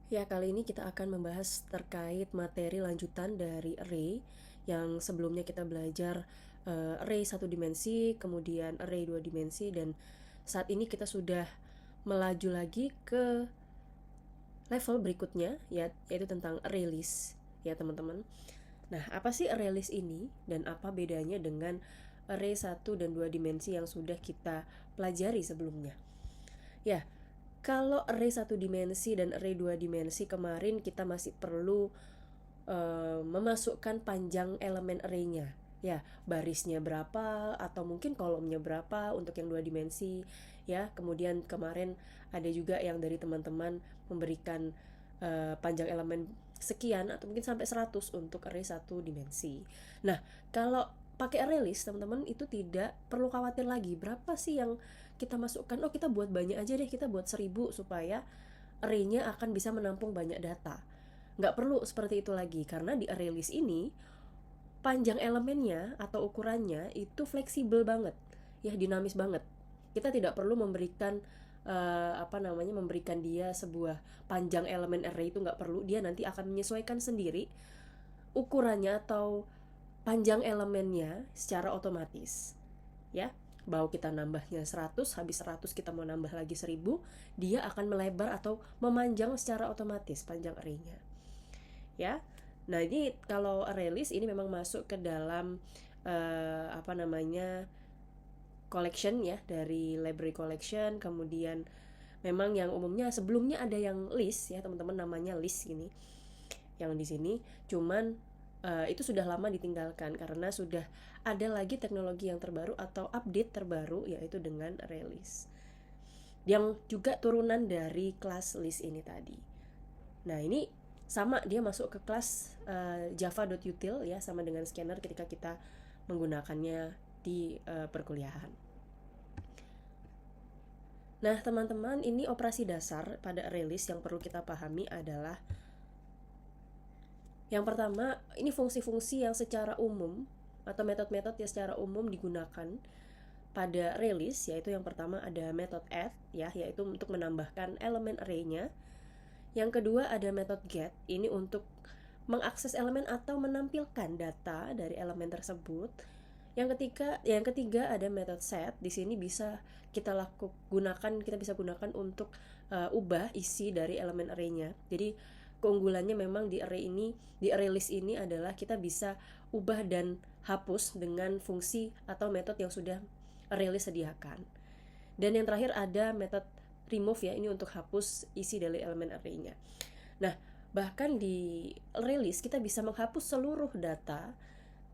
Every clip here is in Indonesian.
Ya, kali ini kita akan membahas terkait materi lanjutan dari array yang sebelumnya kita belajar array satu dimensi, kemudian array dua dimensi, dan saat ini kita sudah melaju lagi ke level berikutnya, ya, yaitu tentang array list, ya teman-teman. Nah, apa sih array list ini dan apa bedanya dengan array satu dan dua dimensi yang sudah kita pelajari sebelumnya? Ya, kalau array satu dimensi dan array dua dimensi kemarin kita masih perlu memasukkan panjang elemen arraynya. Ya, barisnya berapa atau mungkin kolomnya berapa untuk yang dua dimensi. Ya, kemudian kemarin ada juga yang dari teman-teman memberikan panjang elemen sekian atau mungkin sampai 100 untuk array satu dimensi. Nah, kalau pakai array list teman-teman itu tidak perlu khawatir lagi berapa sih yang kita masukkan. Oh, kita buat banyak aja deh, kita buat 1000 supaya arraynya akan bisa menampung banyak data. Nggak perlu seperti itu lagi, karena di array list ini panjang elemennya atau ukurannya itu fleksibel banget, ya, dinamis banget. Kita tidak perlu memberikan memberikan dia sebuah panjang elemen array, itu nggak perlu. Dia nanti akan menyesuaikan sendiri ukurannya atau panjang elemennya secara otomatis, ya. Mau kita nambahnya 100, habis 100 kita mau nambah lagi 1000, dia akan melebar atau memanjang secara otomatis panjang arraynya, ya. Nah, ini kalau array list ini memang masuk ke dalam collection, ya, dari library collection. Kemudian memang yang umumnya sebelumnya ada yang list, ya teman-teman, namanya list ini yang di sini. Cuman itu sudah lama ditinggalkan karena sudah ada lagi teknologi yang terbaru atau update terbaru, yaitu dengan array list yang juga turunan dari kelas list ini tadi. Nah, ini sama, dia masuk ke kelas java.util, ya, sama dengan scanner ketika kita menggunakannya di perkuliahan. Nah, teman-teman, ini operasi dasar pada array list yang perlu kita pahami adalah yang pertama, ini fungsi-fungsi yang secara umum atau metode-metode yang secara umum digunakan pada array list, yaitu yang pertama ada metode add, ya, yaitu untuk menambahkan elemen arraynya. Yang kedua ada metode get, ini untuk mengakses elemen atau menampilkan data dari elemen tersebut. Yang ketiga ada metode set. Di sini bisa kita bisa gunakan untuk ubah isi dari elemen arraynya. Jadi keunggulannya memang di array list ini adalah kita bisa ubah dan hapus dengan fungsi atau metode yang sudah array list sediakan. Dan yang terakhir ada metode remove, ya, ini untuk hapus isi dari elemen arraynya. Nah, bahkan di array list kita bisa menghapus seluruh data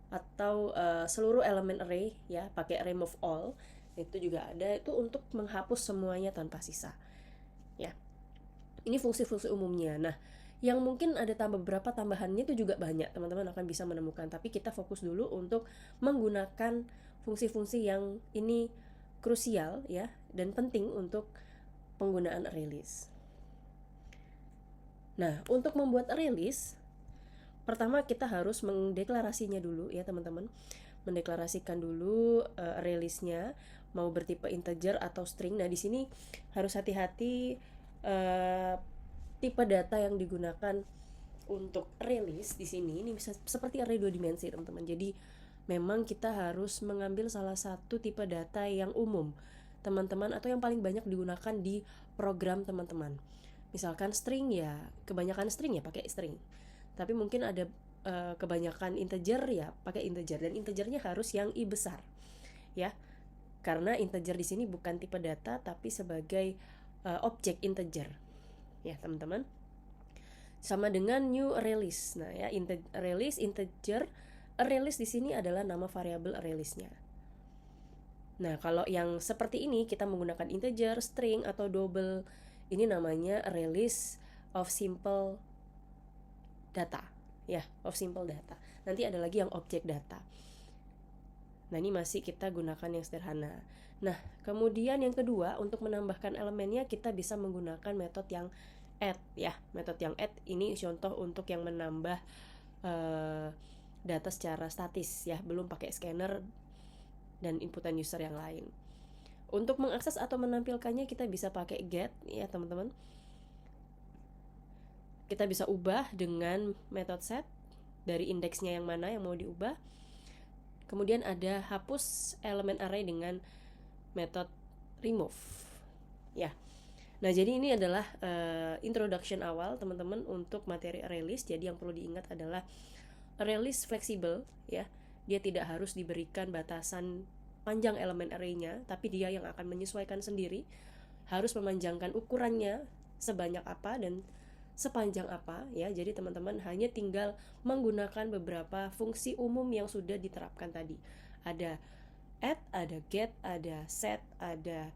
atau seluruh elemen array, ya, pakai remove all. Itu juga ada, itu untuk menghapus semuanya tanpa sisa, ya. Ini fungsi-fungsi umumnya. Nah, yang mungkin ada beberapa tambahannya itu juga banyak, teman-teman akan bisa menemukan, tapi kita fokus dulu untuk menggunakan fungsi-fungsi yang ini krusial, ya, dan penting untuk penggunaan array list. Nah, untuk membuat array list, pertama kita harus mendeklarasinya dulu, ya teman-teman. Mendeklarasikan dulu array listnya mau bertipe integer atau string. Nah, di sini harus hati-hati tipe data yang digunakan untuk array list di sini. Ini bisa seperti array dua dimensi, teman-teman. Jadi memang kita harus mengambil salah satu tipe data yang umum teman-teman atau yang paling banyak digunakan di program teman-teman. Misalkan string, ya kebanyakan string ya pakai string. Tapi mungkin ada kebanyakan integer, ya pakai integer, dan integernya harus yang i besar, ya. Karena integer di sini bukan tipe data tapi sebagai objek integer, ya teman-teman. Sama dengan new array list. Nah, ya, array list integer, array list di sini adalah nama variabel array listnya. Nah, kalau yang seperti ini kita menggunakan integer, string atau double, ini namanya array list of simple data, ya, of simple data. Nanti ada lagi yang objek data. Nah, ini masih kita gunakan yang sederhana. Nah, kemudian yang kedua, untuk menambahkan elemennya kita bisa menggunakan metode yang add, ya. Metode yang add ini contoh untuk yang menambah data secara statis, ya, belum pakai scanner dan inputan user yang lain. Untuk mengakses atau menampilkannya kita bisa pakai get, ya teman-teman. kita bisa ubah dengan method set dari indeksnya yang mana yang mau diubah. Kemudian ada hapus elemen array dengan method remove ya. Nah, jadi ini adalah introduction awal teman-teman untuk materi ArrayList. Jadi yang perlu diingat adalah ArrayList fleksibel ya. Dia tidak harus diberikan batasan panjang elemen arraynya, tapi dia yang akan menyesuaikan sendiri, harus memanjangkan ukurannya sebanyak apa dan sepanjang apa ya. Jadi teman-teman hanya tinggal menggunakan beberapa fungsi umum yang sudah diterapkan tadi. Ada add, ada get, ada set, ada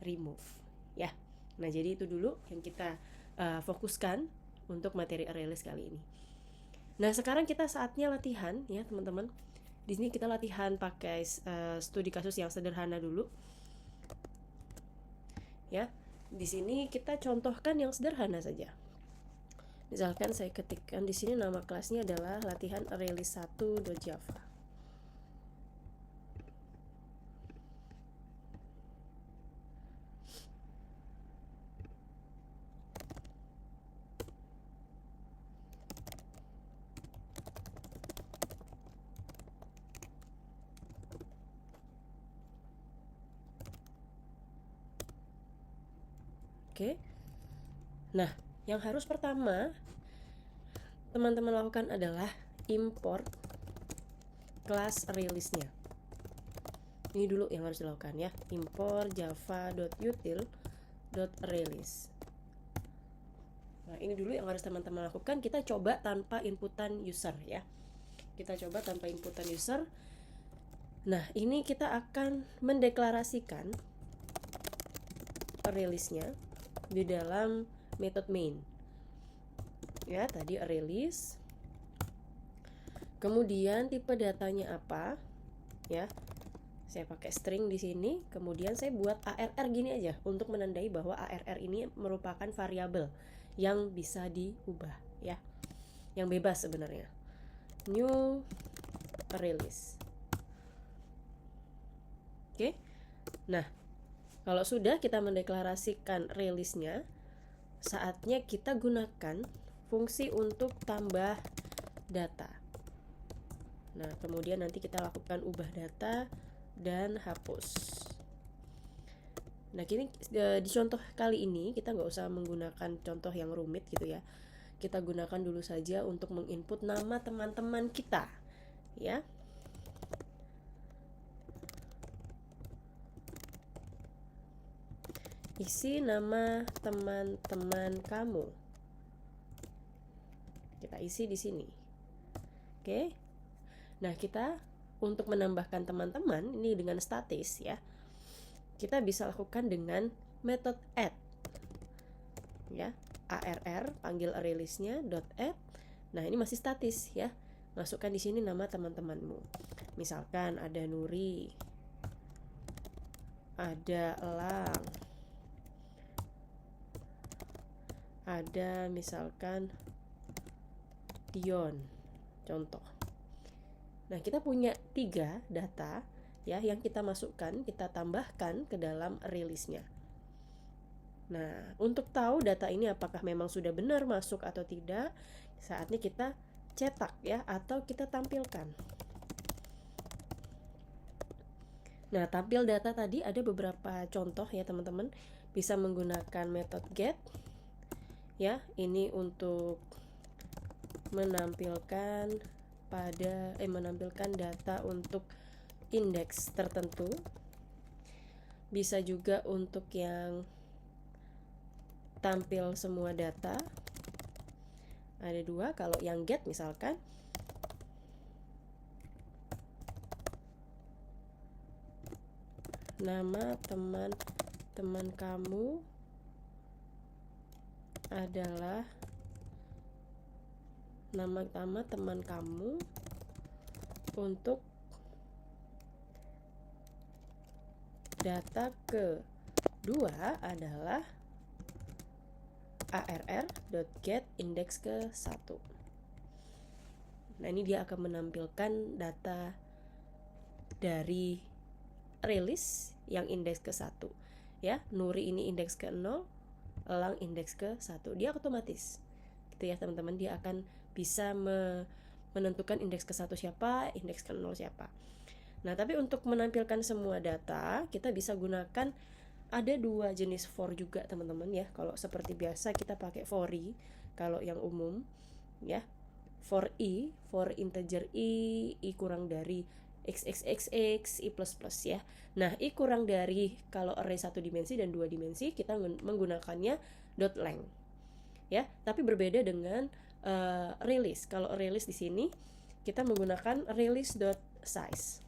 remove ya. Nah, jadi itu dulu yang kita fokuskan untuk materi ArrayList kali ini. Nah, sekarang kita saatnya latihan ya teman-teman. Di sini kita latihan pakai studi kasus yang sederhana dulu. Ya. Di sini kita contohkan yang sederhana saja. Misalkan saya ketikkan di sini nama kelasnya adalah latihan ArrayList 1.java. Oke. Nah, yang harus pertama teman-teman lakukan adalah import kelas ArrayList-nya. Ini dulu yang harus dilakukan ya. Import java.util.arraylist. Nah, ini dulu yang harus teman-teman lakukan. Kita coba tanpa inputan user ya. Kita coba tanpa inputan user. Nah, ini kita akan mendeklarasikan ArrayList-nya di dalam method main. Ya, tadi ArrayList. Kemudian tipe datanya apa? Ya. Saya pakai string di sini, kemudian saya buat ARR gini aja untuk menandai bahwa ARR ini merupakan variabel yang bisa diubah ya. Yang bebas sebenarnya. New ArrayList. Oke. Nah, kalau sudah kita mendeklarasikan ArrayList-nya, saatnya kita gunakan fungsi untuk tambah data. Nah, kemudian nanti kita lakukan ubah data dan hapus. Nah, kini di contoh kali ini kita nggak usah menggunakan contoh yang rumit gitu ya. Kita gunakan dulu saja untuk menginput nama teman-teman kita ya. Isi nama teman-teman kamu. Kita isi di sini. Oke. Nah, kita untuk menambahkan teman-teman ini dengan statis ya. Kita bisa lakukan dengan method add. Ya, ARR panggil ArrayList-nya .add. Nah, ini masih statis ya. Masukkan di sini nama teman-temanmu. Misalkan ada Nuri, ada Elang, ada misalkan Dion, contoh. Nah, kita punya 3 data ya yang kita masukkan, kita tambahkan ke dalam ArrayList-nya. Nah, untuk tahu data ini apakah memang sudah benar masuk atau tidak, saatnya kita cetak ya atau kita tampilkan. Nah, tampil data tadi ada beberapa contoh ya teman-teman. Bisa menggunakan method get ya, ini untuk menampilkan data untuk indeks tertentu. Bisa juga untuk yang tampil semua data. Ada 2, kalau yang get misalkan nama teman-teman kamu adalah nama teman kamu untuk data kedua adalah ARR.get indeks ke-1. Nah, ini dia akan menampilkan data dari ArrayList yang indeks ke-1 ya. Nuri ini indeks ke-0, Elang indeks ke-1. Dia otomatis. gitu ya teman-teman. Dia akan bisa menentukan indeks ke 1 siapa, indeks ke 0 siapa. Nah, tapi untuk menampilkan semua data, kita bisa gunakan ada 2 jenis for juga teman-teman ya. Kalau seperti biasa kita pakai for i, kalau yang umum ya. For i, for integer i kurang dari xxxx, i plus plus ya. Nah, i kurang dari kalau array 1 dimensi dan 2 dimensi, kita menggunakannya dot length ya. Tapi berbeda dengan release. Kalau release di sini kita menggunakan release dot size.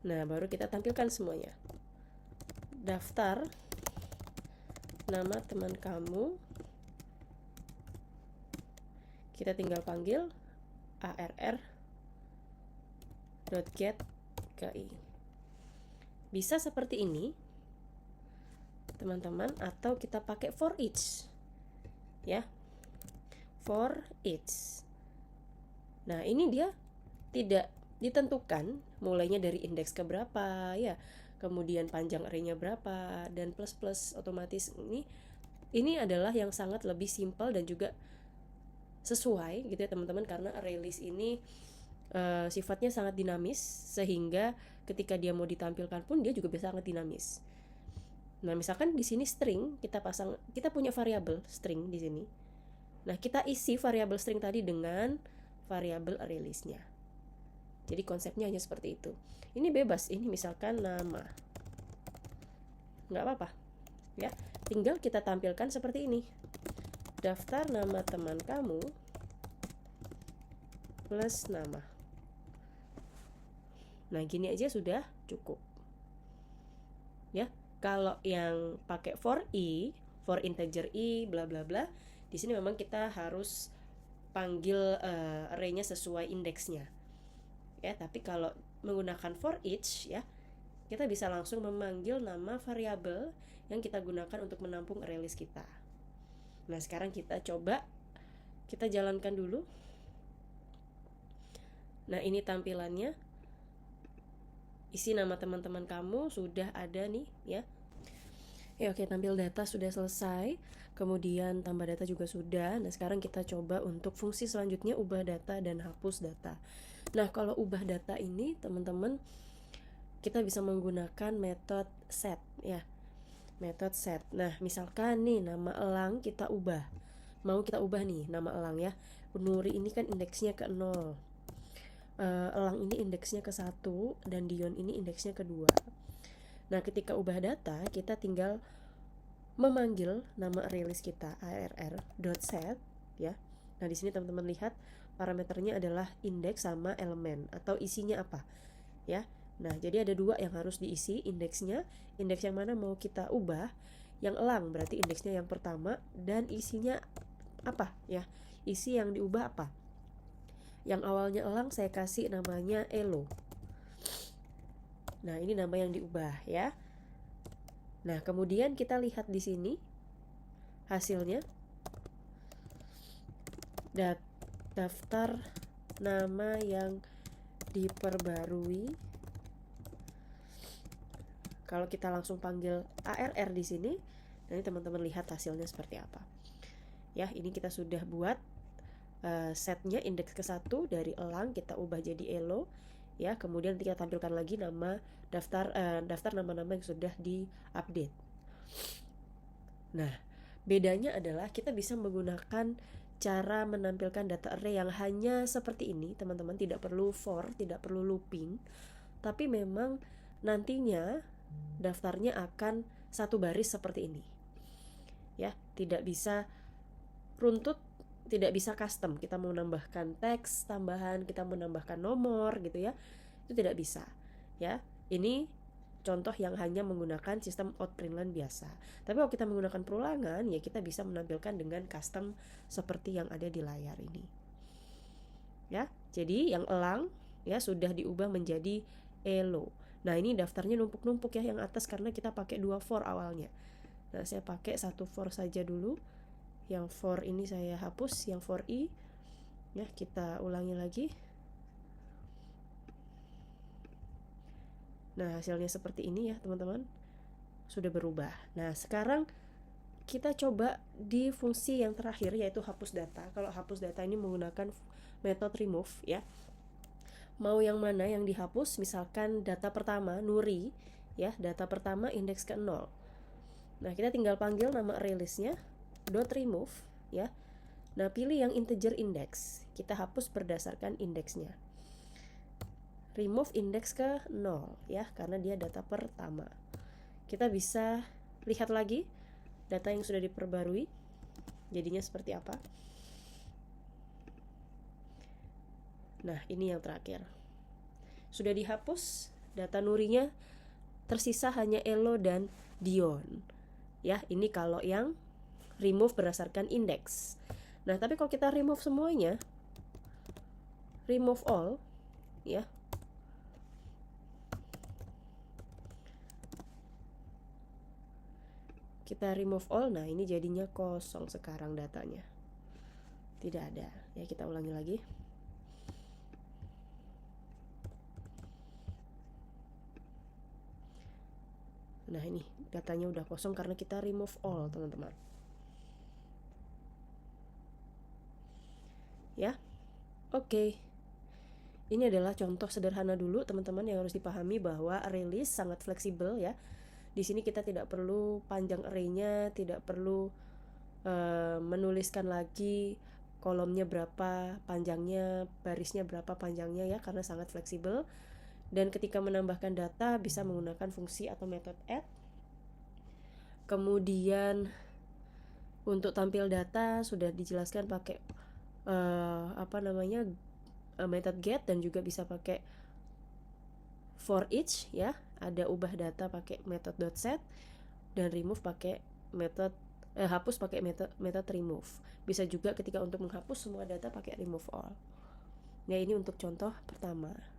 Nah, baru kita tampilkan semuanya. Daftar nama teman kamu, kita tinggal panggil arr.get ki. Bisa seperti ini teman-teman, atau kita pakai for each ya, for each. Nah, ini dia tidak ditentukan mulainya dari indeks ke berapa ya, kemudian panjang array-nya berapa, dan plus otomatis. Ini adalah yang sangat lebih simpel dan juga sesuai gitu ya teman-teman, karena array list ini sifatnya sangat dinamis, sehingga ketika dia mau ditampilkan pun dia juga bisa sangat dinamis. Nah, misalkan di sini string, kita punya variabel string di sini. Nah, kita isi variabel string tadi dengan variabel array list-nya. Jadi konsepnya hanya seperti itu. Ini bebas, ini misalkan nama, nggak apa-apa ya. Tinggal kita tampilkan seperti ini. Daftar nama teman kamu plus nama. Nah, gini aja sudah cukup ya. Kalau yang pakai for i, for integer i bla bla bla, di sini memang kita harus panggil array-nya sesuai indeksnya ya. Tapi kalau menggunakan for each ya, kita bisa langsung memanggil nama variabel yang kita gunakan untuk menampung array list kita. Nah, sekarang kita coba, kita jalankan dulu. Nah, ini tampilannya. Isi nama teman-teman kamu sudah ada nih ya. Ya, oke, tampil data sudah selesai. Kemudian tambah data juga sudah. Nah, sekarang kita coba untuk fungsi selanjutnya, ubah data dan hapus data. Nah, kalau ubah data ini teman-teman, kita bisa menggunakan metode set ya. Metode set. Nah, misalkan nih nama elang kita ubah. Mau kita ubah nih nama elang ya. Nuri ini kan indeksnya ke 0. Elang ini indeksnya ke 1 dan Dion ini indeksnya ke 2. Nah, ketika ubah data, kita tinggal memanggil nama array list kita arr.set ya. Nah, di sini teman-teman lihat parameternya adalah indeks sama elemen atau isinya apa ya. Nah, jadi ada 2 yang harus diisi indeksnya. Indeks yang mana mau kita ubah? Yang elang berarti indeksnya yang pertama, dan isinya apa ya? Isi yang diubah apa? Yang awalnya elang saya kasih namanya elo. Nah, ini nama yang diubah ya. Nah, kemudian kita lihat di sini hasilnya. Daftar nama yang diperbarui. Kalau kita langsung panggil arr di sini, nanti teman-teman lihat hasilnya seperti apa. Ya, ini kita sudah buat setnya indeks ke 1 dari elang kita ubah jadi elo. Ya, kemudian kita tampilkan lagi nama daftar nama-nama yang sudah diupdate. Nah, bedanya adalah kita bisa menggunakan cara menampilkan data array yang hanya seperti ini, teman-teman. Tidak perlu for, tidak perlu looping, tapi memang nantinya daftarnya akan satu baris seperti ini. Ya, tidak bisa runtut, tidak bisa custom. Kita mau menambahkan teks tambahan, kita mau menambahkan nomor gitu ya. Itu tidak bisa. Ya, ini contoh yang hanya menggunakan sistem outprintline biasa. Tapi kalau kita menggunakan perulangan, ya kita bisa menampilkan dengan custom seperti yang ada di layar ini. Ya, jadi yang elang ya sudah diubah menjadi elo. Nah, ini daftarnya numpuk-numpuk ya yang atas karena kita pakai 2 for awalnya. Nah, saya pakai 1 for saja dulu. Yang for ini saya hapus, yang for i ya kita ulangi lagi. Nah, hasilnya seperti ini ya teman-teman, sudah berubah. Nah, sekarang kita coba di fungsi yang terakhir, yaitu hapus data. Kalau hapus data ini menggunakan metode remove ya. Mau yang mana yang dihapus? Misalkan data pertama Nuri ya, data pertama indeks ke 0. Nah, kita tinggal panggil nama array list-nya .remove ya. Nah, pilih yang integer index. Kita hapus berdasarkan indeksnya. Remove indeks ke 0 ya, karena dia data pertama. Kita bisa lihat lagi data yang sudah diperbarui jadinya seperti apa. Nah, ini yang terakhir. Sudah dihapus, data Nurinya tersisa hanya Elo dan Dion. Ya, ini kalau yang remove berdasarkan indeks. Nah, tapi kalau kita remove semuanya, remove all ya. Kita remove all, nah ini jadinya kosong sekarang datanya. Tidak ada. Ya, kita ulangi lagi. Nah, ini datanya udah kosong karena kita remove all, teman-teman. Ya. Oke. Ini adalah contoh sederhana dulu, teman-teman, yang harus dipahami bahwa array list sangat fleksibel ya. Di sini kita tidak perlu panjang array-nya, tidak perlu menuliskan lagi kolomnya berapa panjangnya, barisnya berapa panjangnya ya, karena sangat fleksibel. Dan ketika menambahkan data bisa menggunakan fungsi atau metode add. Kemudian untuk tampil data sudah dijelaskan pakai method get, dan juga bisa pakai for each ya. Ada ubah data pakai method .set dan remove pakai method hapus pakai method remove. Bisa juga ketika untuk menghapus semua data pakai remove all. Nah, ini untuk contoh pertama.